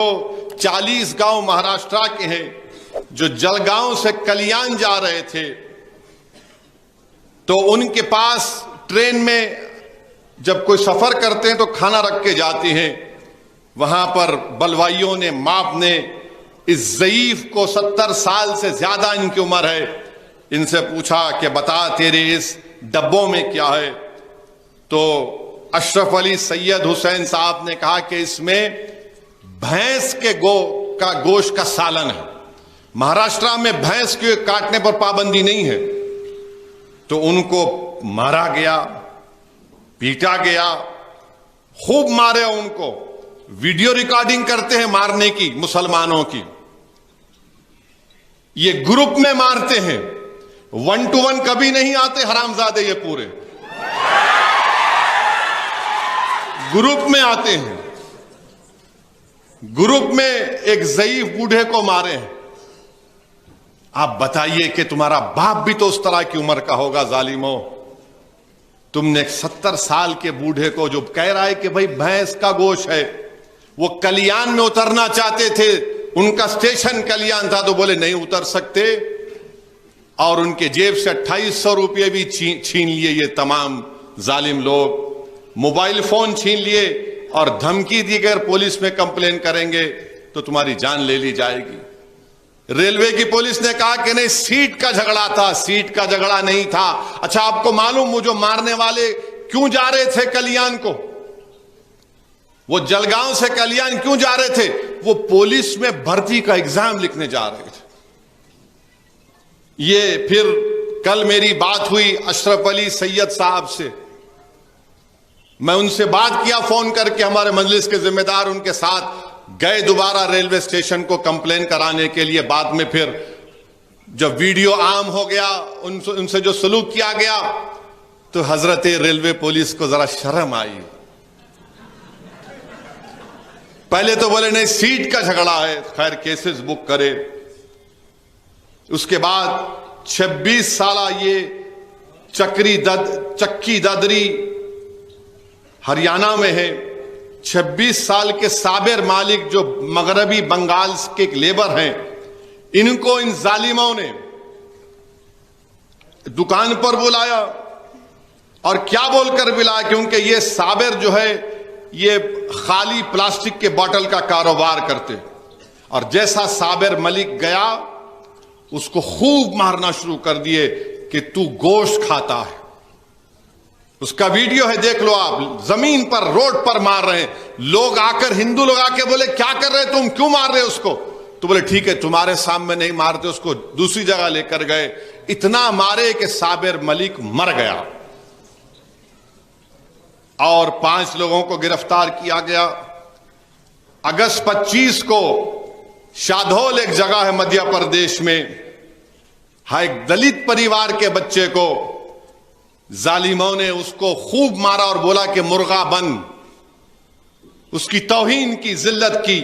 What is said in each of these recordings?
40 गांव महाराष्ट्र के हैं जो जलगांव से कल्याण जा रहे थे, तो उनके पास ट्रेन में जब कोई सफर करते हैं तो खाना रख के जाते हैं। वहां पर बलवाइयों ने, माप ने इस ज़ईफ को 70 साल से ज्यादा इनकी उम्र है, इनसे पूछा कि बता तेरे इस डब्बों में क्या है। तो अशरफ अली सैयद हुसैन साहब ने कहा कि इसमें भैंस के गोश्त का सालन है। महाराष्ट्र में भैंस के काटने पर पाबंदी नहीं है। तो उनको मारा गया, पीटा गया, खूब मारे उनको। वीडियो रिकॉर्डिंग करते हैं मारने की, मुसलमानों की। ये ग्रुप में मारते हैं, 1 to 1 कभी नहीं आते हरामजादे। ये पूरे ग्रुप में आते हैं। ग्रुप में एक ज़ईफ बूढ़े को मारे हैं। आप बताइए कि तुम्हारा बाप भी तो उस तरह की उम्र का होगा जालिमो। तुमने 70 साल के बूढ़े को जो कह रहा है कि भाई भैंस का गोश्त है, वो कल्याण में उतरना चाहते थे, उनका स्टेशन कल्याण था, तो बोले नहीं उतर सकते, और उनके जेब से 2800 रुपये भी छीन लिए ये तमाम जालिम लोग। मोबाइल फोन छीन लिए और धमकी दी अगर पुलिस में कंप्लेन करेंगे तो तुम्हारी जान ले ली जाएगी। रेलवे की पुलिस ने कहा कि नहीं, सीट का झगड़ा था, सीट का झगड़ा नहीं था। अच्छा, आपको मालूम वो जो मारने वाले क्यों जा रहे थे कल्याण को? वो जलगांव से कल्याण क्यों जा रहे थे? वो पुलिस में भर्ती का एग्जाम लिखने जा रहे थे। ये फिर कल मेरी बात हुई अशरफ अली सैयद साहब से। मैं उनसे बात किया फोन करके, हमारे मजलिस के जिम्मेदार उनके साथ गए दोबारा रेलवे स्टेशन को कंप्लेन कराने के लिए। बाद में फिर जब वीडियो आम हो गया, उनसे जो सलूक किया गया, तो हजरत रेलवे पुलिस को जरा शर्म आई। पहले तो बोले नहीं, सीट का झगड़ा है, खैर केसेस बुक करे। उसके बाद 26 साल ये चक्की ददरी हरियाणा में है। 26 साल के साबिर मालिक जो मगरबी बंगाल के लेबर हैं, इनको इन जालिमों ने दुकान पर बुलाया। और क्या बोलकर बुलाया? क्योंकि ये साबिर जो है ये खाली प्लास्टिक के बोतल का कारोबार करते, और जैसा साबिर मलिक गया उसको खूब मारना शुरू कर दिए कि तू गोश्त खाता है। उसका वीडियो है, देख लो आप। जमीन पर, रोड पर मार रहे हैं लोग आकर। हिंदू लोग आके बोले क्या कर रहे तुम, क्यों मार रहे उसको? तो बोले ठीक है, तुम्हारे सामने नहीं मारते, उसको दूसरी जगह लेकर गए। इतना मारे कि साबिर मलिक मर गया और 5 लोगों को गिरफ्तार किया गया। अगस्त 25 को शाधोल एक जगह है मध्य प्रदेश में, एक दलित परिवार के बच्चे को जालिमों ने उसको खूब मारा और बोला कि मुर्गा बन, उसकी तौहीन की, जिल्लत की।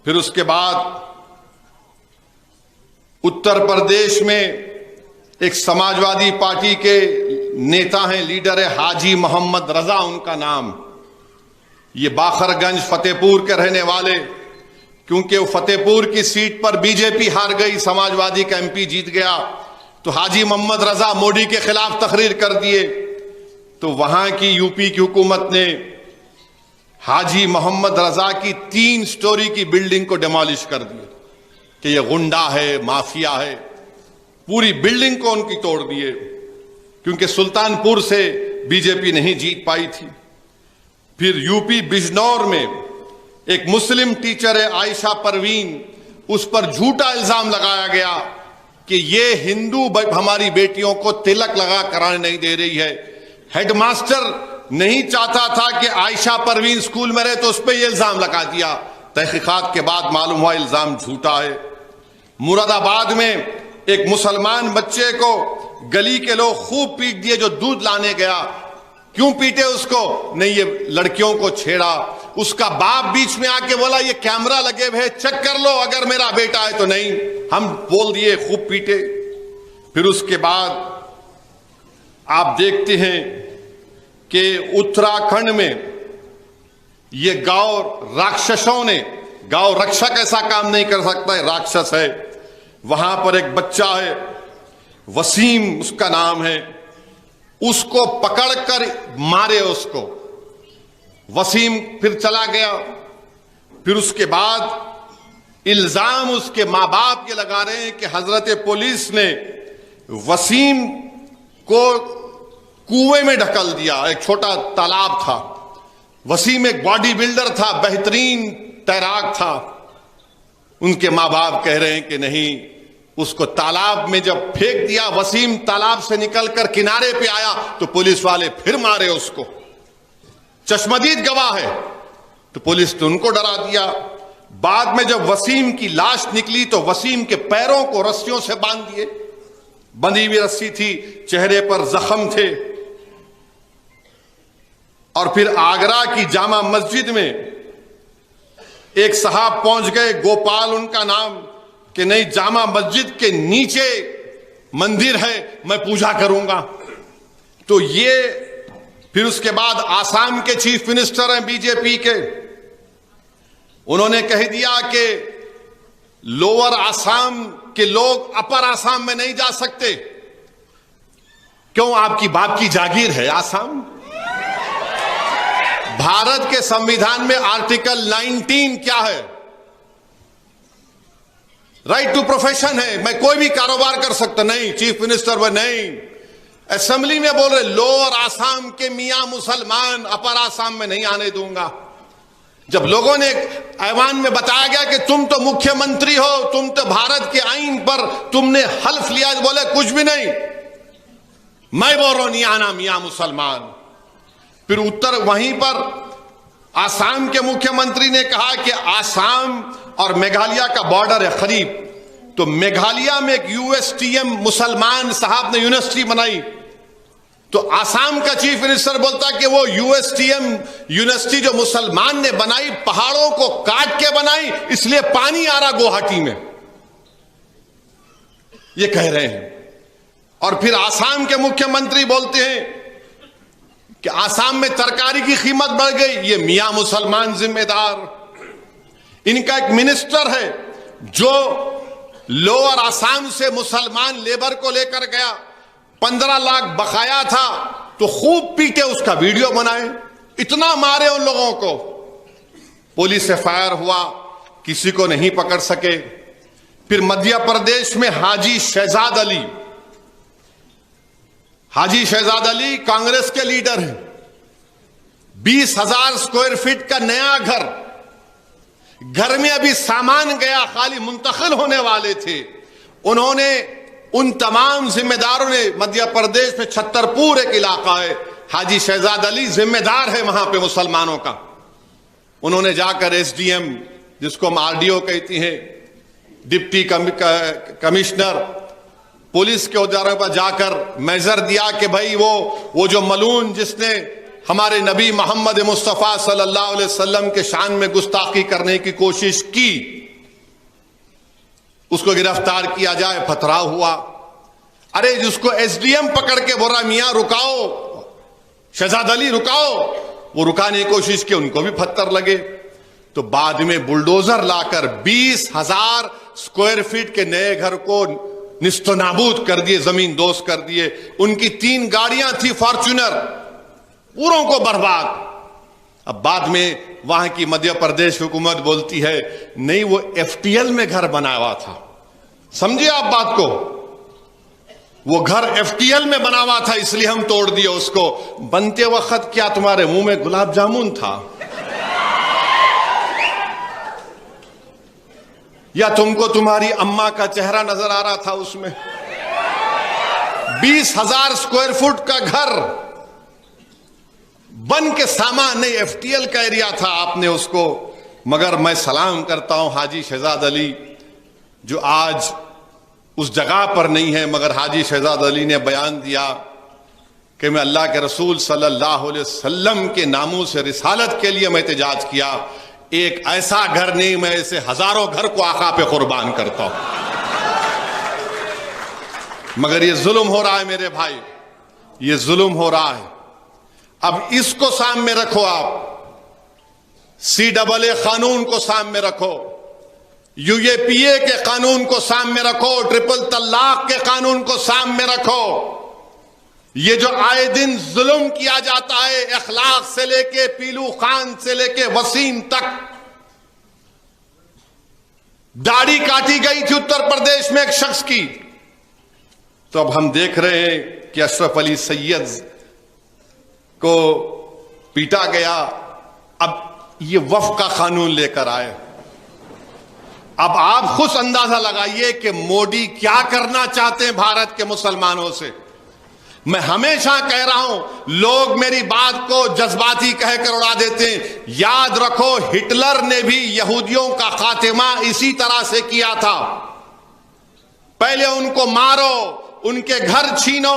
फिर उसके बाद उत्तर प्रदेश में एक समाजवादी पार्टी के नेता हैं, लीडर है हाजी मोहम्मद रजा उनका नाम। ये बाखरगंज फतेहपुर के रहने वाले, क्योंकि वो फतेहपुर की सीट पर बीजेपी हार गई, समाजवादी का एमपी जीत गया, तो हाजी मोहम्मद रजा मोदी के खिलाफ तकरीर कर दिए। तो वहां की यूपी की हुकूमत ने हाजी मोहम्मद रजा की 3 स्टोरी की बिल्डिंग को डिमोलिश कर दिया कि ये गुंडा है, माफिया है। पूरी बिल्डिंग को उनकी तोड़ दिए, क्योंकि सुल्तानपुर से बीजेपी नहीं जीत पाई थी। फिर यूपी बिजनौर में एक मुस्लिम टीचर है आयशा परवीन, उस पर झूठा इल्जाम लगाया गया कि ये हिंदू हमारी बेटियों को तिलक लगा कराने नहीं दे रही है। हेडमास्टर नहीं चाहता था कि आयशा परवीन स्कूल में रहे, तो उस पर यह इल्जाम लगा दिया। तहकीकात के बाद मालूम हुआ इल्जाम झूठा है। मुरादाबाद में एक मुसलमान बच्चे को गली के लोग खूब पीट दिए जो दूध लाने गया। क्यों पीटे उसको? नहीं, ये लड़कियों को छेड़ा। उसका बाप बीच में आके बोला ये कैमरा लगे हुए, चेक कर लो अगर मेरा बेटा है तो। नहीं, हम बोल दिए, खूब पीटे। फिर उसके बाद आप देखते हैं कि उत्तराखंड में ये गांव राक्षसों ने गौ रक्षक ऐसा काम नहीं कर सकता, राक्षस है। वहां पर एक बच्चा है, वसीम उसका नाम है, उसको पकड़कर मारे उसको। वसीम फिर चला गया। फिर उसके बाद इल्जाम उसके मां बाप के लगा रहे हैं कि हजरत पुलिस ने वसीम को कुएं में ढकल दिया। एक छोटा तालाब था। वसीम एक बॉडी बिल्डर था, बेहतरीन तैराक था। उनके मां बाप कह रहे हैं कि नहीं, उसको तालाब में जब फेंक दिया, वसीम तालाब से निकलकर किनारे पे आया तो पुलिस वाले फिर मारे उसको। चश्मदीद गवाह है, तो पुलिस ने उनको डरा दिया। बाद में जब वसीम की लाश निकली तो वसीम के पैरों को रस्सियों से बांध दिए। बंधी हुई रस्सी थी, चेहरे पर जख्म थे। और फिर आगरा की जामा मस्जिद में एक साहब पहुंच गए, गोपाल उनका नाम, कि नहीं, जामा मस्जिद के नीचे मंदिर है, मैं पूजा करूंगा। तो ये फिर उसके बाद आसाम के चीफ मिनिस्टर हैं बीजेपी के, उन्होंने कह दिया कि लोअर आसाम के लोग अपर आसाम में नहीं जा सकते। क्यों? आपकी बाप की जागीर है आसाम। भारत के संविधान में आर्टिकल 19 क्या है? राइट टू प्रोफेशन है, मैं कोई भी कारोबार कर सकता। नहीं, चीफ मिनिस्टर वो नहीं। असेंबली में बोल रहे लोअर आसाम के मियां मुसलमान अपर आसाम में नहीं आने दूंगा। जब लोगों ने ऐवान में बताया गया कि तुम तो मुख्यमंत्री हो, तुम तो भारत के आईन पर तुमने हल्फ लिया, बोले कुछ भी नहीं, मैं बोल रहा हूं नहीं आना मियां मुसलमान। फिर उत्तर वहीं पर आसाम के मुख्यमंत्री ने कहा कि आसाम और मेघालय का बॉर्डर है करीब, तो मेघालय में एक यूएसटीएम मुसलमान साहब ने यूनिवर्सिटी बनाई। तो आसाम का चीफ मिनिस्टर बोलता कि वो यूएसटीएम यूनिवर्सिटी जो मुसलमान ने बनाई, पहाड़ों को काट के बनाई, इसलिए पानी आ रहा गुवाहाटी में, ये कह रहे हैं। और फिर आसाम के मुख्यमंत्री बोलते हैं कि आसाम में तरकारी की कीमत बढ़ गई, ये मियां मुसलमान जिम्मेदार। इनका एक मिनिस्टर है जो लोअर आसाम से मुसलमान लेबर को लेकर गया, 15 लाख बकाया था, तो खूब पीटे, उसका वीडियो बनाए, इतना मारे उन लोगों को। पुलिस से फायर हुआ, किसी को नहीं पकड़ सके। फिर मध्य प्रदेश में हाजी शहजाद अली, हाजी शहजाद अली कांग्रेस के लीडर हैं। 20,000 स्क्वायर फीट का नया घर में अभी सामान गया, खाली मुंतकिल होने वाले थे। उन्होंने, उन तमाम जिम्मेदारों ने, मध्य प्रदेश में छतरपुर एक इलाका है, हाजी शहजाद अली जिम्मेदार है वहां पे मुसलमानों का। उन्होंने जाकर एसडीएम, जिसको हम आरडीओ कहती हैं, डिप्टी कमिश्नर, पुलिस के औजारों पर जाकर मेजर दिया कि भाई वो जो मलून जिसने हमारे नबी मोहम्मद मुस्तफ़ा सल्लल्लाहु अलैहि वसल्लम के शान में गुस्ताखी करने की कोशिश की, उसको गिरफ्तार किया जाए। पथराव हुआ। अरे जिसको एसडीएम पकड़ के बोला मियां रुकाओ, शहजाद अली रुकाओ, वो रुकाने की कोशिश की, उनको भी पत्थर लगे। तो बाद में बुलडोजर लाकर 20,000 स्क्वायर फीट के नए घर को निस्तो नाबूद कर दिए, जमीन दोष कर दिए। उनकी 3 गाड़ियां थी फॉर्च्यूनर, पूरों को बर्बाद। अब बाद में वहां की मध्य प्रदेश हुकूमत बोलती है नहीं, वो एफटीएल में घर बनाया हुआ था। समझिए आप बात को, वो घर एफटीएल में बना हुआ था, इसलिए हम तोड़ दिए उसको। बनते वक्त क्या तुम्हारे मुंह में गुलाब जामुन था, या तुमको तुम्हारी अम्मा का चेहरा नजर आ रहा था उसमें? 20,000 स्क्वायर फुट का घर बन के सामान नहीं, एफटीएल का एरिया था, आपने उसको। मगर मैं सलाम करता हूं हाजी शहजाद अली, जो आज उस जगह पर नहीं है, मगर हाजी शहजाद अली ने बयान दिया कि मैं अल्लाह के रसूल सल्लल्लाहु अलैहि वसल्लम के नामों से रिसालत के लिए मैं एहतजाज किया। एक ऐसा घर नहीं, मैं ऐसे हजारों घर को आका पे कुर्बान करता हूं। मगर ये जुल्म हो रहा है मेरे भाई, ये जुल्म हो रहा है। अब इसको सामने रखो आप CAA कानून को सामने रखो, UAPA के कानून को सामने रखो, ट्रिपल तलाक के कानून को सामने रखो। ये जो आए दिन जुल्म किया जाता है, इखलाक से लेके पीलू खान से लेके वसीम तक, दाढ़ी काटी गई थी उत्तर प्रदेश में एक शख्स की, तो अब हम देख रहे हैं कि अशरफ अली सैयद को पीटा गया। अब ये वफ़ का कानून लेकर आए। अब आप खुद अंदाजा लगाइए कि मोदी क्या करना चाहते हैं भारत के मुसलमानों से। मैं हमेशा कह रहा हूं, लोग मेरी बात को जज्बाती कहकर उड़ा देते हैं। याद रखो, हिटलर ने भी यहूदियों का खात्मा इसी तरह से किया था। पहले उनको मारो, उनके घर छीनो,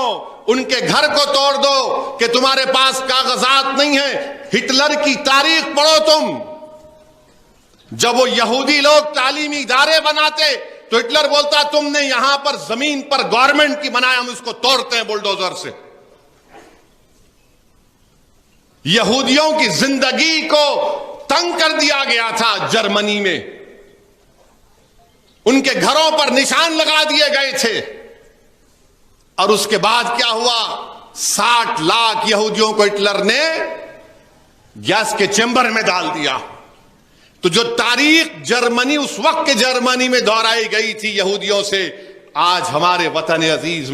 उनके घर को तोड़ दो कि तुम्हारे पास कागजात नहीं है। हिटलर की तारीख पढ़ो तुम। जब वो यहूदी लोग तालीमी इदारे बनाते तो हिटलर बोलता तुमने यहां पर जमीन पर गवर्नमेंट की बनाया, हम इसको तोड़ते हैं बुलडोजर से। यहूदियों की जिंदगी को तंग कर दिया गया था जर्मनी में, उनके घरों पर निशान लगा दिए गए थे। और उसके बाद क्या हुआ, 60 लाख यहूदियों को हिटलर ने गैस के चेंबर में डाल दिया। तो जो तारीख जर्मनी, उस वक्त के जर्मनी में दोहराई गई थी यहूदियों से, आज हमारे वतन अजीज